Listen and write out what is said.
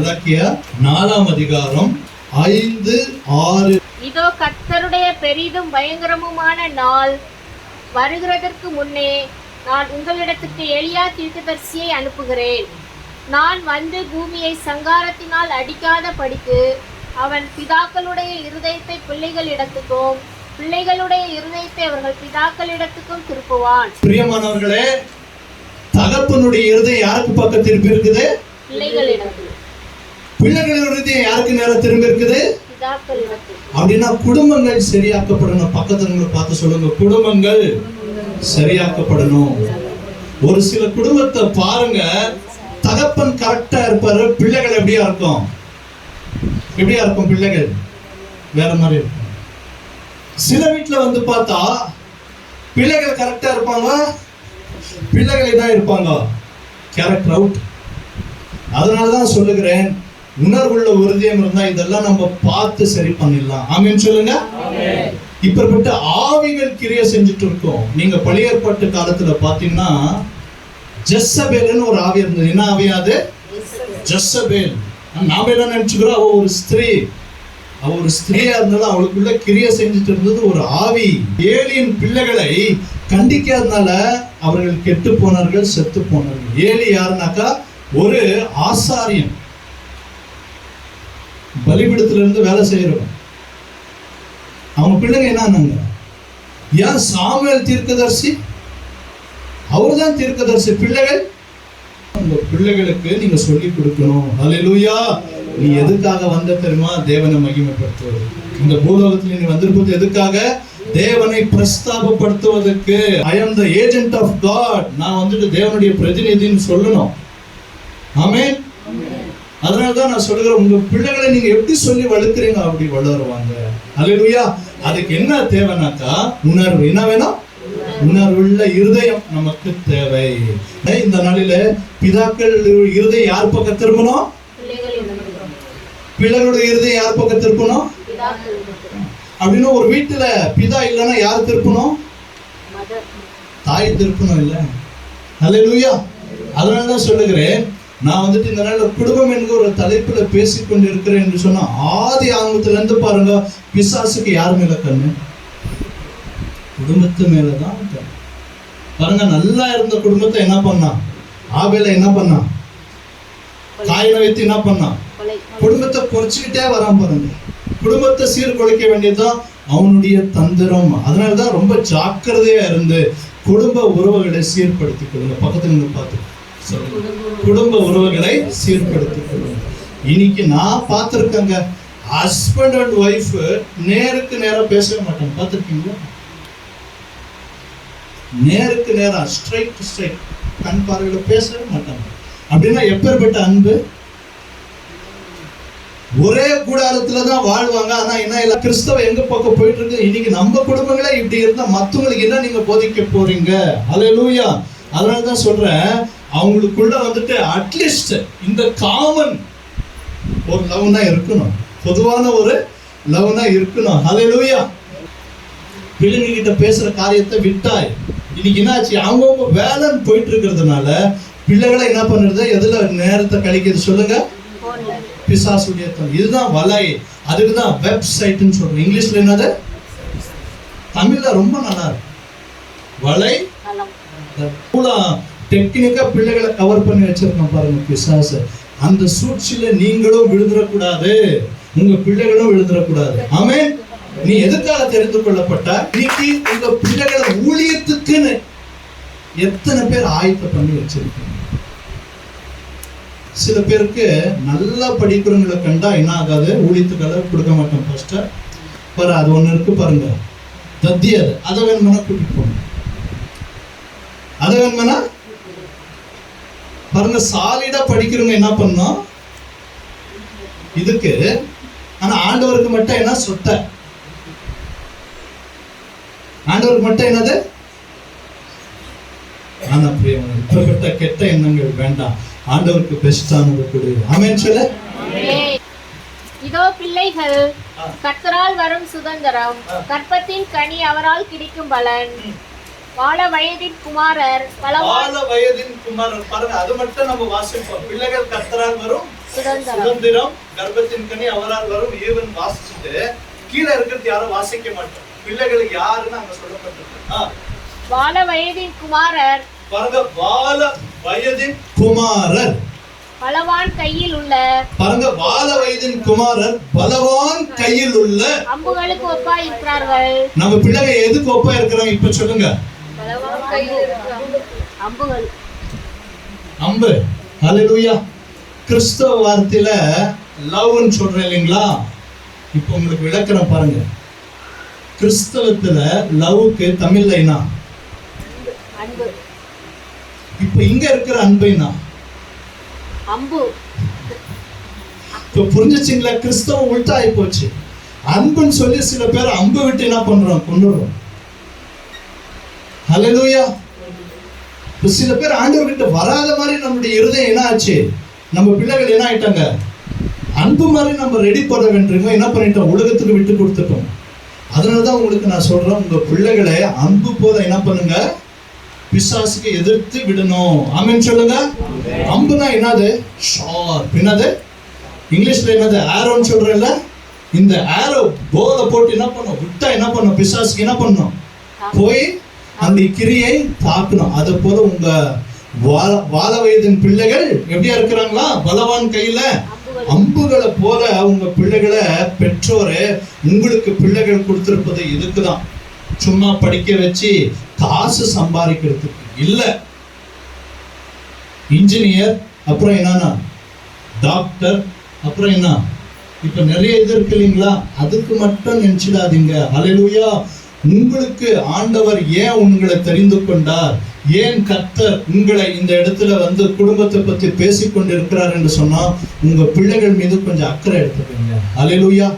மலாக்கியா 4ஆம் அதிகாரம் 5, 6. இதோ கர்த்தருடைய பெரிதும் பயங்கரமுமான நாள் வருகிறதற்கு முன்னே நான் உங்களிடத்துக்கு எலியா தீர்க்கதரிசியை அனுப்புகிறேன். நான் வந்து பூமியை சங்காரத்தினால் அடிக்காத படிக்கு அவன் பிதாக்களுடைய இருதயத்தை பிள்ளைகளிடத்துக்கும் பிள்ளைகளுடைய இருதயத்தை அவர்கள் பிதாக்களிடத்துக்கும் திருப்புவான். பிரியமானவர்களே, தகப்பனுடைய இருதயம் யாருக்கு பக்கம் திருப்பி இருக்குது? பிள்ளைகளிடத்துக்கு. பிள்ளைகளின் இருதயம் யாருக்கு நேரம் திரும்பி இருக்குது? பிதாக்களிடத்துக்கு. அப்படின்னா குடும்பங்கள் சரியாக்கப்படணும். பக்கத்துல பார்த்து சொல்லுங்க, குடும்பங்கள் சரியாக்கப்படணும். ஒரு சில குடும்பத்தை பாருங்க, தகப்பன் கரெக்டா இருப்பாரு, பிள்ளைகள் எப்படியா இருக்கும்? எப்படியா இருக்கும்? பிள்ளைகள் வேற மாதிரி இருக்கும். சில வீட்டுல வந்து பார்த்தா பிள்ளைகள் கரெக்டா இருப்பாங்க, பிள்ளைகள் என்ன இருப்பாங்க? Character out. அதனாலதான் சொல்லுகிறேன், உணர்வுள்ள உறுதியம் இருந்தா இதெல்லாம் நம்ம பார்த்து சரி பண்ணிடலாம். ஆமீன் சொல்லுங்க. இப்படிப்பட்ட ஆவிகள் கிரியை செஞ்சுட்டு இருக்கோம். நீங்க பழைய ஏற்பாட்டு காலத்துல பாத்தீங்கன்னா ஜெசபேல்னு ஒரு ஆவி இருந்தது. என்ன ஆவியாது? ஜெசபேல். நாம என்ன நினைச்சுக்கிறோம், அவ ஒரு ஸ்திரீ. அவ ஒரு ஸ்திரீயா இருந்தாலும் அவளுக்குள்ள கிரியை செஞ்சுட்டு இருந்தது ஒரு ஆவி. ஏலியின் பிள்ளைகளை கண்டிக்காதனால அவர்கள் கெட்டு போனார்கள், செத்து போனார்கள். ஏலி யாருனாக்கா ஒரு ஆசாரியன், பலிபீடத்துல இருந்து வேலை செய்யறவன். அவங்க பிள்ளைங்க என்ன ஆனாங்க? ஏன் சாமுவேல் தீர்க்கதரிசி, அவர்தான் தீர்க்கதரிசி. பிள்ளைகள், உங்க பிள்ளைகளுக்கு நீங்க சொல்லி கொடுக்கணும். ஹல்லேலூயா. நீ எதுக்காக வந்த தெரியுமா? தேவனை மகிமைப்படுத்துவது. இந்த பூலோகத்தில் நீ வந்திருப்பது எதுக்காக? தேவனை பிரஸ்தாபப்படுத்துவதற்கு. ஐ அம் தி ஏஜென்ட் ஆஃப் காட். நான் வந்துட்டு தேவனுடைய பிரதிநிதின்னு சொல்லணும். ஆமென். அதனாலதான் நான் சொல்லுகிறேன், உங்க பிள்ளைகளை நீங்க எப்படி சொல்லி வளர்க்குறீங்க அப்படி வளருவாங்க. ஹல்லேலூயா. அதுக்கு என்ன தேவைனாக்கா உணர்வு. என்ன வேணும்? உணர்வுள்ள இருதயம் நமக்கு தேவை. இந்த நாளில பிதாக்கள் இருதயம் யார் பக்கம் திரும்பணும்? பிள்ளைகளுடைய இருதயம் யார் பக்கம் திருப்பணும்? அப்படின்னு ஒரு வீட்டுல பிதா இல்லைன்னா யார் திருப்பணும்? தாய் திருப்பணும். இல்ல? ஹல்லேலூயா. அதனாலதான் சொல்லுகிறேன், நான் வந்துட்டு இந்த நாள் குடும்பம் என்கிற ஒரு தலைப்புல பேசிக்கொண்டு இருக்கிறேன் என்று சொன்னா, ஆதி ஆங்கத்துல இருந்து பாருங்க, பிசாசுக்கு யார் மேல கண்ணு? குடும்பத்து மேலதான் கண்ணு. பாருங்க, நல்லா இருந்த குடும்பத்தை என்ன பண்ணா? ஆபேல என்ன பண்ணா? காயினை வைத்து என்ன பண்ணா? குடும்பத்தை குறைச்சிக்கிட்டே வரான். பாருங்க, குடும்பத்தை சீர்குலைக்க வேண்டியதுதான் அவனுடைய தந்திரம். அதனாலதான் ரொம்ப ஜாக்கிரதையா இருந்து குடும்ப உறவுகளை சீர்படுத்திக் கொள்ளுங்க. பக்கத்துல இருந்து பார்த்து குடும்ப உறவுகளை சீர்படுத்திக் கொள்ளுங்க. இன்னைக்கு நான் பார்த்திருக்கேங்க, ஹஸ்பண்ட் அண்ட் ஒய்ஃப் நேருக்கு நேரம் பேசவே மாட்டாங்க. பார்த்திருக்கீங்களா? நேருக்கு நேரம் ஸ்ட்ரைட் கண் பார்வையில பேசவே மாட்டாங்க. அப்படின்னா எப்பேற்பட்ட அன்பு! ஒரே கூடாரத்துலதான் வாழ்வாங்க. ஆனா என்ன இல்ல, கிறிஸ்தவ எங்க பக்கம் போயிட்டு இருக்கு. இன்னைக்கு நம்ம குடும்பங்களே இப்படி இருந்தா மத்தவங்களுக்கு என்ன நீங்க போதிக்க போறீங்க? ஹல்லேலூயா. அதனாலதான் சொல்றேன், அவங்களுக்குள்ள வந்துட்டு அட்லீஸ்ட் இந்த காமன் ஒரு லவ்னா இருக்கணும், பொதுவான ஒரு லவ்னா இருக்கணும். ஹல்லேலூயா. பிள்ளைங்க கிட்ட பேசுற காரியத்தை விட்டாய். இன்னைக்கு என்ன ஆச்சு, அவங்க வேலைன்னு போயிட்டு இருக்கிறதுனால பிள்ளைகளை என்ன பண்ணுறது? எதுல நேரத்தை கழிக்கிறது சொல்லுங்க? பிசாசுடைய. இதுதான் வலை. அதுக்குதான் வெப்சைட்னு சொல்றோம். இங்கிலீஷ்ல என்னது? தமிழ்ல ரொம்ப நல்லா இருக்கு, வலை. டெக்னிக்கா பிள்ளைகளை கவர் பண்ணி வச்சிருக்கோம் பாருங்க பிசாசு. அந்த சூழ்ச்சியில நீங்களும் விழுந்துடக்கூடாது, உங்க பிள்ளைகளும் விழுந்துடக்கூடாது. ஆமென். நீ எதுக்காக தெரிந்து கொள்ளப்பட்ட? இன்னைக்கு உங்க பிள்ளைகளை ஊழியத்துக்குன்னு எத்தனை பேர் ஆயத்த பண்ணி வச்சிருக்கீங்க? சில பேருக்கு நல்லா படிக்கிறவங்களை கண்டா என்ன ஆகாது, ஊழியத்துக்காக கொடுக்க மாட்டோம் பாஸ்டர். பாரு, அது ஒண்ணு இருக்கு பாருங்க, தத்தியது. அதை வேணுமானா கூட்டிட்டு போங்க. அதை வேணுமானா பாருங்க, சாலிடா படிக்கிறவங்க என்ன பண்ணோம் இதுக்கு. ஆனா ஆண்டவருக்கு மட்டும் என்ன? சொத்தை. ஆண்டவருக்கு மட்டும் என்னது? ஆனா பிரியமான, இப்படிப்பட்ட கெட்ட எண்ணங்கள் வேண்டாம். ஆண்டவருக்கு பெஸ்டானது கொடு. ஆமென் சொல்ல. இதோ பிள்ளைகள் கர்த்தரால் வரும் சுதந்திரம், கற்பத்தின் கனி அவரால் கிடைக்கும் பலன். வாழ வயதின் குமாரர் வாழ வயதின் குமாரர். பாருங்க, அது மட்டும் நம்ம வாசிப்போம். பிள்ளைகள் கர்த்தரால் வரும் சுதந்திரம், கர்ப்பத்தின் கனி அவரால் வரும் ஈவன் வாசிச்சுட்டு கீழே இருக்கிறது யாரும் வாசிக்க மாட்டோம். பிள்ளைகளுக்கு யாருன்னு அங்க சொல்லப்பட்டிருக்கு. வால வயதின் குமாரர், பாருங்க, வால வயதின் குமாரர் பலவான் கையில் உள்ள, பாருங்க, வால வயதின் குமாரர் பலவான் கையில் உள்ள அம்புகளுக்கு ஒப்பாய் இருக்கிறார்கள். நம்ம பிள்ளைங்க எதுக்கு ஒப்பா இருக்கிறாங்க இப்ப சொல்லுங்க? பலவான் கையில் இருக்கிற அம்புகள். அம்பு. ஹல்லேலூயா. கிறிஸ்தவ வார்த்தையில லவ்னு சொல்றேன் இல்லைங்களா? இப்போ உங்களுக்கு விளக்குறேன் பாருங்க. கிறிஸ்தவத்துல லவ்க்கு தமிழ்ல என்ன? அன்பு. இப்ப இங்க இருக்கிற அன்பைனா அம்பு. இப்ப புரிஞ்சுச்சிங்களா? கிறிஸ்தவம் உள்டா ஆகி போச்சு. அன்புன்னு சொல்லி சில பேர் அம்பு விட்டு என்ன பண்றோம்? கொண்டுறோம். ஹல்லேலூயா. இப்ப சில பேர் ஆண்டவர்கிட்ட வராத மாதிரி நம்மளுடைய இருதயம் என்ன ஆச்சு? நம்ம பிள்ளைகள் என்ன ஆயிட்டாங்க? அன்பு மாதிரி நம்ம ரெடி பண்ண வேண்டியவங்க என்ன பண்ணிட்டோம்? உலகத்துக்கு விட்டு கொடுத்துட்டோம். அதனாலதான் உங்களுக்கு நான் சொல்றேன், உங்க பிள்ளைகளை அன்பு போல என்ன பண்ணுங்க? பிசாசுக்கு எதிர்த்து விடணும். ஆமென் சொல்லுங்க. அம்புனா என்னது? ஷார்ப். என்னது இங்கிலீஷ்ல? என்னது? ஆரோன்னு சொல்றேன்ல. இந்த ஆரோ போல போட்டு என்ன பண்ணும்? விட்டா என்ன பண்ணும்? பிசாசுக்கு என்ன பண்ணும்? போய் அந்த கிரியை தாக்கணும். அது போல உங்க வால வயதின் பிள்ளைகள் எப்படியா இருக்கிறாங்களா? பலவான் கையில அம்புகளை போல உங்க பிள்ளைகளை பெற்றோரு உங்களுக்கு பிள்ளைகள் கொடுத்திருப்பது இதுக்குதான். சும்மா படிக்க வச்சு காசு சம்பாதிக்கிறதுக்கு இல்ல. இன்ஜினியர், அப்புறம் என்னன்னா டாக்டர், அப்புறம் என்ன இப்ப நிறைய இது இருக்கு இல்லைங்களா? அதுக்கு மட்டும் நினைச்சிடாதீங்க. ஹல்லேலூயா. உங்களுக்கு ஆண்டவர் ஏன் உங்களை தெரிந்து கொண்டார், ஏன் கர்த்தர் உங்களை இந்த இடத்துல வந்து குடும்பத்தை பத்தி பேசிக்கொண்டு இருக்கிறார் என்று சொன்னா உங்க பிள்ளைகள் மீது கொஞ்சம் அக்கறை எடுத்துக்கோங்க. ஹல்லேலூயா.